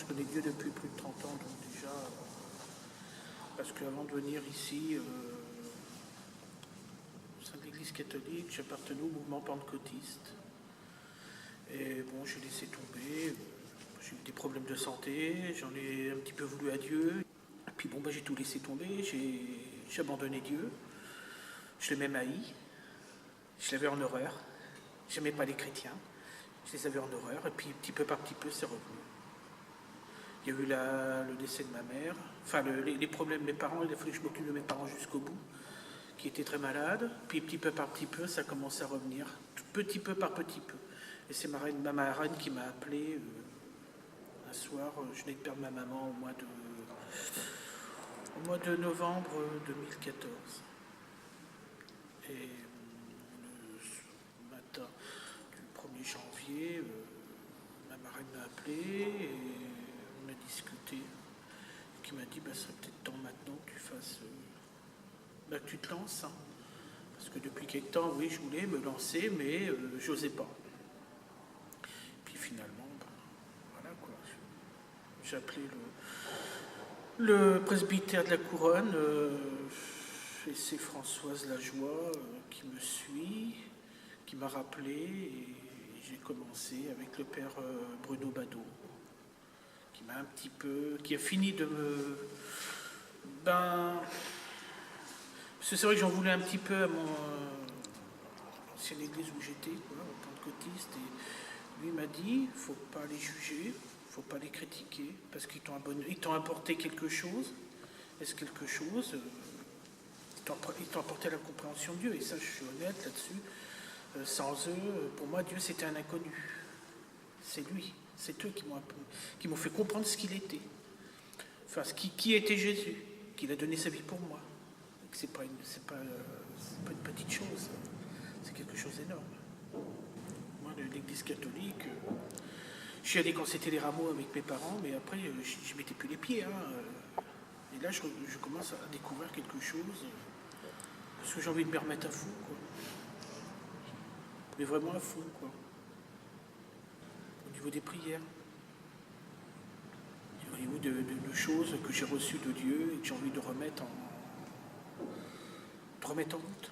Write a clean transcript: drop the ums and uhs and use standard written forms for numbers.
connais Dieu depuis plus de 30 ans, donc déjà, parce qu'avant de venir ici, au sein de l'église catholique, j'appartenais au mouvement pentecôtiste. Et bon, j'ai laissé tomber, j'ai eu des problèmes de santé, j'en ai un petit peu voulu à Dieu. Et puis bon, j'ai tout laissé tomber, j'ai abandonné Dieu, je l'ai même haï, je l'avais en horreur, j'aimais pas les chrétiens, je les avais en horreur, et puis petit peu par petit peu, c'est revenu. Il y a eu le décès de ma mère, enfin les problèmes de mes parents, il a fallu que je m'occupe de mes parents jusqu'au bout, qui étaient très malades, puis petit peu par petit peu, ça commence à revenir, petit peu par petit peu. Et c'est ma marraine qui m'a appelé un soir, je venais de perdre ma maman au mois de novembre 2014. Et le matin du 1er janvier, ma marraine m'a appelé et on a discuté. Qui m'a dit, ça serait peut-être temps maintenant que tu fasses, que tu te lances. Hein. Parce que depuis quelque temps, oui, je voulais me lancer, mais j'osais pas. Puis finalement, voilà quoi. J'ai appelé le presbytère de la Couronne, et c'est Françoise Lajoie qui me suit, qui m'a rappelé, et j'ai commencé avec le père Bruno Badaud, qui m'a un petit peu, qui a fini de me, parce que c'est vrai que j'en voulais un petit peu à mon ancienne église où j'étais, au pentecôtiste, et lui m'a dit, faut pas les juger, faut pas les critiquer, parce qu'ils t'ont apporté quelque chose. Est-ce quelque chose ils t'ont apporté la compréhension de Dieu, et ça je suis honnête là-dessus. Sans eux, pour moi, Dieu c'était un inconnu. C'est lui, c'est eux qui m'ont fait comprendre ce qu'il était. Enfin, qui était Jésus, qu'il a donné sa vie pour moi. C'est pas une petite chose, c'est quelque chose d'énorme. Moi, l'église catholique, je suis allé quand c'était les rameaux avec mes parents, mais après, je mettais plus les pieds. Hein. Et là, je commence à découvrir quelque chose, parce que j'ai envie de me remettre à fond, quoi. Mais vraiment à fond, quoi. Au niveau des prières, au niveau de choses que j'ai reçues de Dieu et que j'ai envie de remettre en route.